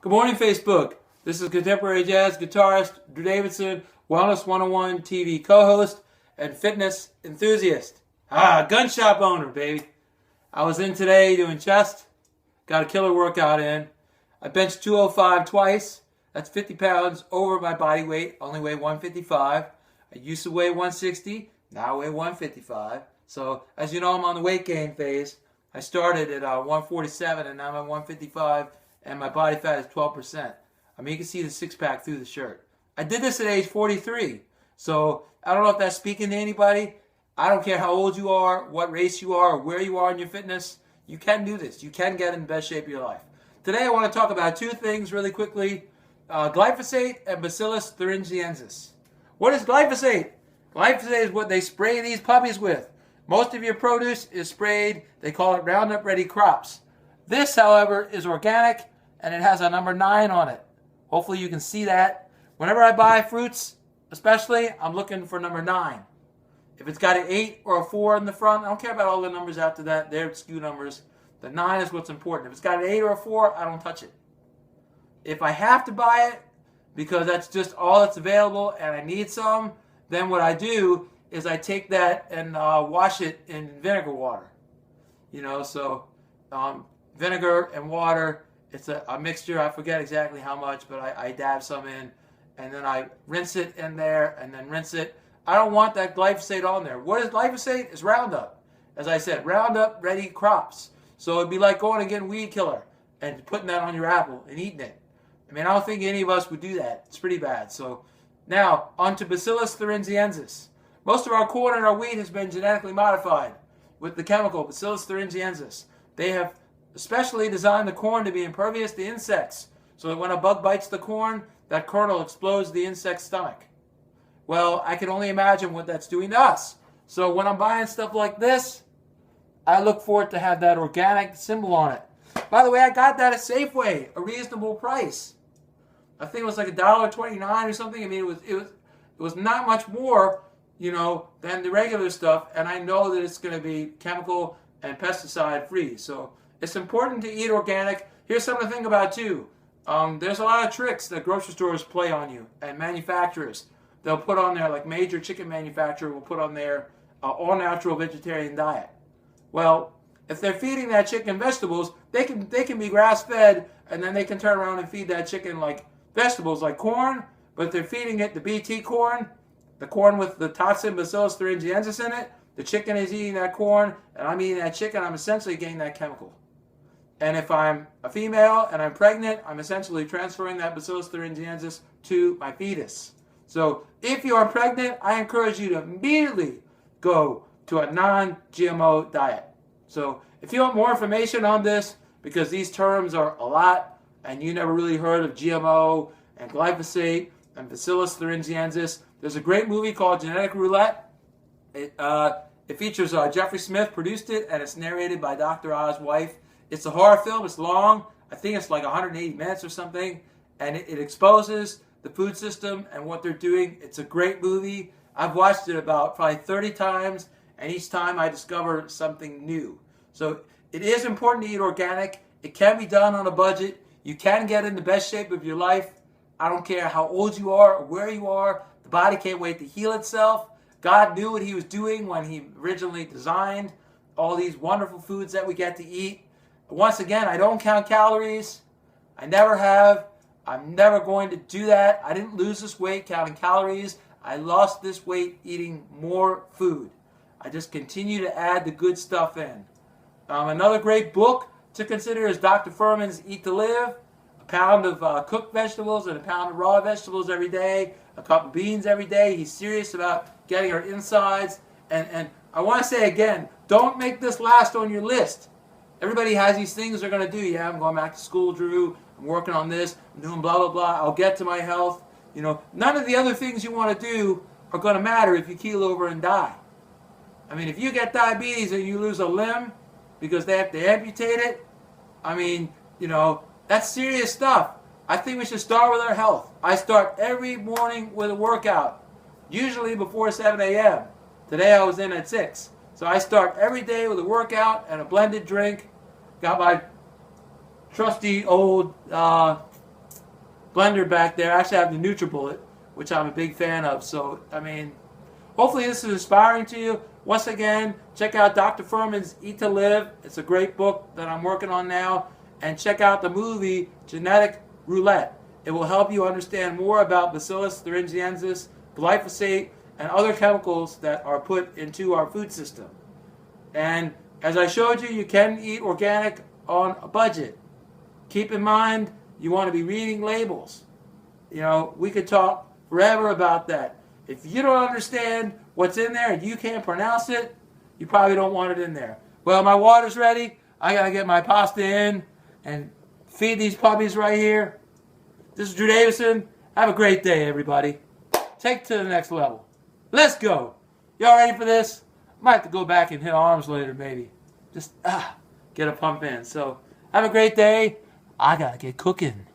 Good morning, Facebook. This is contemporary jazz guitarist Drew Davidsen, Wellness 101 TV co-host, and fitness enthusiast. Gun shop owner, baby. I was in today doing chest. Got a killer workout in. I benched 205 twice. That's 50 pounds over my body weight. Only weigh 155. I used to weigh 160. Now I weigh 155. So, as you know, I'm on the weight gain phase. I started at 147 and now I'm at 155. And my body fat is 12%. I mean, you can see the six-pack through the shirt. I did this at age 43. So I don't know if that's speaking to anybody. I don't care how old you are, what race you are, or where you are in your fitness. You can do this. You can get in the best shape of your life. Today I want to talk about two things really quickly. Glyphosate and Bacillus thuringiensis. What is glyphosate? Glyphosate is what they spray these puppies with. Most of your produce is sprayed. They call it Roundup Ready crops. This, however, is organic, and it has a number 9 on it. Hopefully you can see that. Whenever I buy fruits, especially, I'm looking for number 9. If it's got an 8 or a 4 in the front, I don't care about all the numbers after that. They're SKU numbers. The 9 is what's important. If it's got an 8 or a 4, I don't touch it. If I have to buy it, because that's just all that's available and I need some, then what I do is I take that and wash it in vinegar water. Vinegar and water, it's a mixture. I forget exactly how much, but I dab some in, and then I rinse it in there, and then rinse it. I don't want that glyphosate on there. What is glyphosate? It's Roundup. As I said, Roundup Ready crops. So it'd be like going and getting weed killer and putting that on your apple and eating it. I mean, I don't think any of us would do that. It's pretty bad. So now, on to Bacillus thuringiensis. Most of our corn and our wheat has been genetically modified with the chemical Bacillus thuringiensis. They have especially designed the corn to be impervious to insects, so that when a bug bites the corn, that kernel explodes the insect's stomach. Well, I can only imagine what that's doing to us. So when I'm buying stuff like this, I look for it to have that organic symbol on it. By the way, I got that at Safeway, a reasonable price. I think it was like $1.29 or something. I mean, it was not much more, than the regular stuff, and I know that it's going to be chemical and pesticide free. So it's important to eat organic. Here's something to think about too. There's a lot of tricks that grocery stores play on you, and manufacturers. They'll put on there, like major chicken manufacturer will put on their all-natural vegetarian diet. Well, if they're feeding that chicken vegetables, they can be grass-fed, and then they can turn around and feed that chicken like vegetables, like corn, but they're feeding it the BT corn, the corn with the toxin Bacillus thuringiensis in it. The chicken is eating that corn, and I'm eating that chicken. I'm essentially getting that chemical. And if I'm a female and I'm pregnant, I'm essentially transferring that Bacillus thuringiensis to my fetus. So if you are pregnant, I encourage you to immediately go to a non-GMO diet. So if you want more information on this, because these terms are a lot, and you never really heard of GMO and glyphosate and Bacillus thuringiensis, there's a great movie called Genetic Roulette. It features Jeffrey Smith, produced it, and it's narrated by Dr. Oz's wife. It's a horror film. It's long. I think it's like 180 minutes or something. And it exposes the food system and what they're doing. It's a great movie. I've watched it about probably 30 times, and each time I discover something new. So it is important to eat organic. It can be done on a budget. You can get in the best shape of your life. I don't care how old you are or where you are. The body can't wait to heal itself. God knew what he was doing when he originally designed all these wonderful foods that we get to eat. Once again, I don't count calories. I never have. I'm never going to do that. I didn't lose this weight counting calories. I lost this weight eating more food. I just continue to add the good stuff in. Another great book to consider is Dr. Furman's Eat to Live. A pound of cooked vegetables and a pound of raw vegetables every day. A cup of beans every day. He's serious about getting our insides. And I want to say again, don't make this last on your list. Everybody has these things they're going to do. Yeah, I'm going back to school, Drew. I'm working on this. I'm doing blah, blah, blah. I'll get to my health. None of the other things you want to do are going to matter if you keel over and die. I mean, if you get diabetes and you lose a limb because they have to amputate it, I mean, that's serious stuff. I think we should start with our health. I start every morning with a workout, usually before 7 a.m. Today I was in at 6. So I start every day with a workout and a blended drink. Got my trusty old blender back there. I actually have the NutriBullet, which I'm a big fan of. So, I mean, hopefully this is inspiring to you. Once again, check out Dr. Furman's Eat to Live. It's a great book that I'm working on now. And check out the movie Genetic Roulette. It will help you understand more about Bacillus thuringiensis, glyphosate, and other chemicals that are put into our food system. And as I showed you, you can eat organic on a budget. Keep in mind, you want to be reading labels. You know, we could talk forever about that. If you don't understand what's in there and you can't pronounce it, you probably don't want it in there. Well, my water's ready. I got to get my pasta in and feed these puppies right here. This is Drew Davidsen. Have a great day, everybody. Take it to the next level. Let's go. Y'all ready for this? I might have to go back and hit arms later, maybe. Just get a pump in. So have a great day. I got to get cooking.